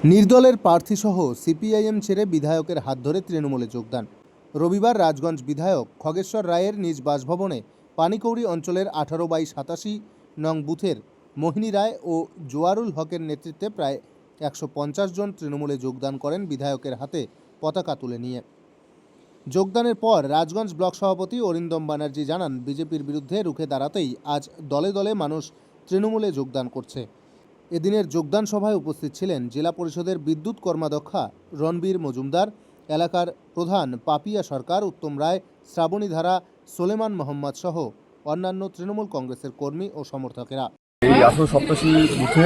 নির্দলের প্রার্থীসহ CPIM ছেড়ে বিধায়কের হাত ধরে তৃণমূলে যোগদান। রবিবার রাজগঞ্জ বিধায়ক খগেশ্বর রায়ের নিজ বাসভবনে পানিকৌড়ি অঞ্চলের 18/87 নং বুথের মোহিনী রায় ও জোয়ারুল হকের নেতৃত্বে প্রায় 150 জন তৃণমূলে যোগদান করেন বিধায়কের হাতে পতাকা তুলে নিয়ে। যোগদানের পর রাজগঞ্জ ব্লক সভাপতি অরিন্দম ব্যানার্জি জানান, বিজেপির বিরুদ্ধে রুখে দাঁড়াতেই আজ দলে দলে মানুষ তৃণমূলে যোগদান করছে। এদিনের যোগদান সভায় উপস্থিত ছিলেন জেলা পরিষদের বিদ্যুৎ কর্মাধ্যক্ষা রণবীর মজুমদার, এলাকার প্রধান পাপিয়া সরকার, উত্তম রায়, শ্রাবণী ধারা, সোলেমান মোহাম্মদ সহ অন্যান্য তৃণমূল কংগ্রেসের কর্মী ও সমর্থকেরা। এই 1887 বুথে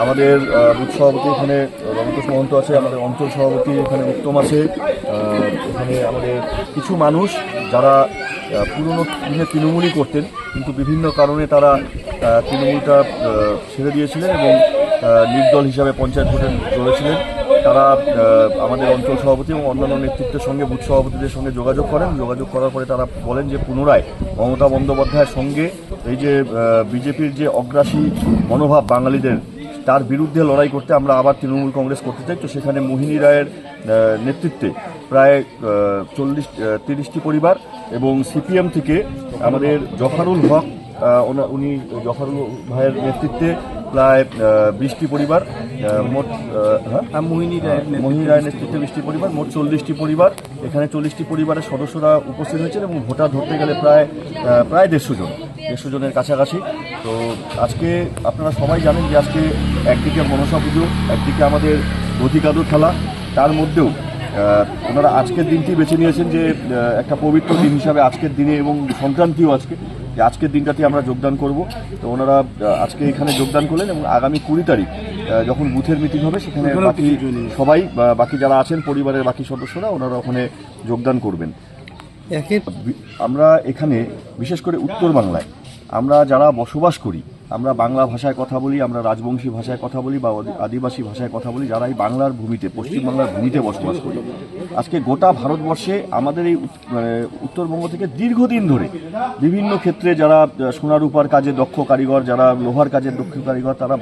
আমাদের বুথ সভাপতি এখানে রমেশ মহন্ত আছে, আমাদের অঞ্চল সভাপতি এখানে উত্তম আছে। এখানে আমাদের কিছু মানুষ যারা পুরনো দিনে তৃণমূলই করতেন, কিন্তু বিভিন্ন কারণে তারা তৃণমূলটা ছেড়ে দিয়েছিলেন এবং নির্দল হিসাবে পঞ্চায়েত ভোটে লড়েছিলেন। তারা আমাদের অঞ্চল সভাপতি এবং অন্যান্য নেতৃত্বের সঙ্গে বুথ সভাপতিদের সঙ্গে যোগাযোগ করেন। যোগাযোগ করার পরে তারা বলেন যে পুনরায় মমতা বন্দ্যোপাধ্যায়ের সঙ্গে এই যে বিজেপির যে অগ্রাসী মনোভাব বাঙালিদের, তার বিরুদ্ধে লড়াই করতে আমরা আবার তৃণমূল কংগ্রেস করতে চাই। তো সেখানে মোহিনী রায়ের নেতৃত্বে প্রায় 30টি পরিবার এবং সিপিএম থেকে আমাদের জফারুল হক, উনি জফারুল ভাইয়ের নেতৃত্বে প্রায় 20টি পরিবার, মোট মোহিনী রায়ের নেতৃত্বে 20টি পরিবার, মোট 40টি পরিবার। এখানে 40টি পরিবারের সদস্যরা উপস্থিত হয়েছেন এবং ভোটার ধরতে গেলে প্রায় 150 জনের কাছাকাছি। তো আজকে আপনারা সবাই জানেন যে আজকে একদিকে মনসা পুজো, একদিকে আমাদের অধিকাদর খেলা, তার মধ্যেও ওনারা আজকের দিনটি বেছে নিয়েছেন যে একটা পবিত্র দিন হিসাবে আজকের দিনে, এবং সংক্রান্তিও আজকের দিনটাতে আমরা যোগদান করব। তো ওনারা আজকে এখানে যোগদান করলেন এবং আগামী 20 তারিখ যখন বুথের মিটিং হবে সেখানে বাকি সবাই, বাকি যারা আছেন পরিবারের বাকি সদস্যরা, ওনারা ওখানে যোগদান করবেন। আমরা এখানে বিশেষ করে উত্তর বাংলায় আমরা যারা বসবাস করি, আমরা বাংলা ভাষায় কথা বলি, আমরা রাজবংশী ভাষায় কথা বলি বা আদিবাসী ভাষায় কথা বলি, যারা এই বাংলার ভূমিতে, পশ্চিমবাংলার ভূমিতে বসবাস করি। আজকে গোটা ভারতবর্ষে আমাদের এই উত্তরবঙ্গ থেকে দীর্ঘদিন ধরে বিভিন্ন ক্ষেত্রে যারা সোনারূপার কাজে দক্ষ কারিগর, যারা লোহার কাজে দক্ষ কারিগর, তারা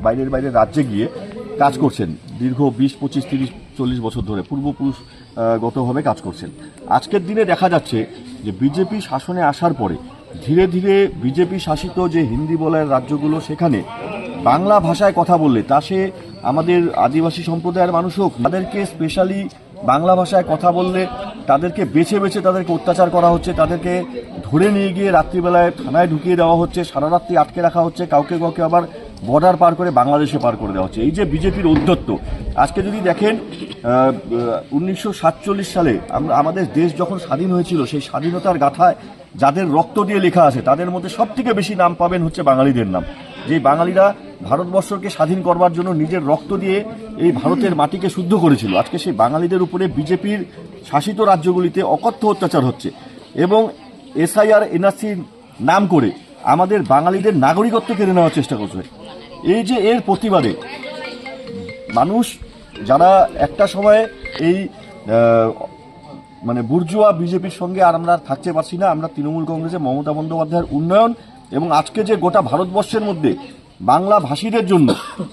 বাইরের রাজ্যে গিয়ে কাজ করছেন দীর্ঘ 20, 25, 30, 40 বছর ধরে পূর্বপুরুষগতভাবে কাজ করছেন। আজকের দিনে দেখা যাচ্ছে যে বিজেপি শাসনে আসার পরে ধীরে ধীরে বিজেপি শাসিত যে হিন্দি বলার রাজ্যগুলো, সেখানে বাংলা ভাষায় কথা বললে, তা সে আমাদের আদিবাসী সম্প্রদায়ের মানুষ হোক, তাদেরকে স্পেশালি বাংলা ভাষায় কথা বললে তাদেরকে বেছে বেছে তাদেরকে অত্যাচার করা হচ্ছে, তাদেরকে ধরে নিয়ে গিয়ে রাত্রিবেলায় থানায় ঢুকিয়ে দেওয়া হচ্ছে, সারা রাত্রি আটকে রাখা হচ্ছে, কাউকে আবার বর্ডার পার করে বাংলাদেশে পার করে দেওয়া হচ্ছে। এই যে বিজেপির ঔদ্ধত্য, আজকে যদি দেখেন 1947 সালে আমাদের দেশ যখন স্বাধীন হয়েছিল, সেই স্বাধীনতার গাথায় যাদের রক্ত দিয়ে লেখা আছে তাদের মধ্যে সবথেকে বেশি নাম পাবেন হচ্ছে বাঙালিদের নাম। যে বাঙালিরা ভারতবর্ষকে স্বাধীন করবার জন্য নিজের রক্ত দিয়ে এই ভারতের মাটিকে শুদ্ধ করেছিল, আজকে সেই বাঙালিদের উপরে বিজেপির শাসিত রাজ্যগুলিতে অকথ্য অত্যাচার হচ্ছে এবং SIR NRCর নাম করে আমাদের বাঙালিদের নাগরিকত্ব কেড়ে নেওয়ার চেষ্টা করছে। এই যে এর প্রতিবাদে মানুষ যারা একটা সময়ে এই বুর্জুয়া বিজেপির সঙ্গে আর আমরা থাকতে পারছি না, আমরা তৃণমূল কংগ্রেসে মমতা বন্দ্যোপাধ্যায়ের উন্নয়ন এবং আজকে যে গোটা ভারতবর্ষের মধ্যে বাংলা ভাষীদের জন্য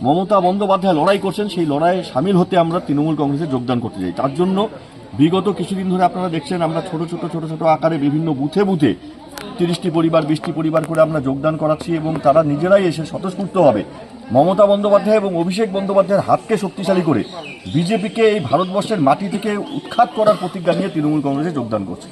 মমতা বন্দ্যোপাধ্যায় লড়াই করছেন, সেই লড়াইয়ে সামিল হতে আমরা তৃণমূল কংগ্রেসে যোগদান করতে চাই। তার জন্য বিগত কিছুদিন ধরে আপনারা দেখছেন আমরা ছোট ছোট আকারে বিভিন্ন বুথে 30টি পরিবার, 20টি পরিবার করে আমরা যোগদান করাচ্ছি এবং তারা নিজেরাই এসে স্বতঃস্ফূর্তভাবে মমতা বন্দ্যোপাধ্যায় এবং অভিষেক বন্দ্যোপাধ্যায়ের হাতকে শক্তিশালী করে বিজেপিকে এই ভারতবর্ষের মাটি থেকে উৎখাত করার প্রতিজ্ঞা নিয়ে তৃণমূল কংগ্রেসে যোগদান করছে।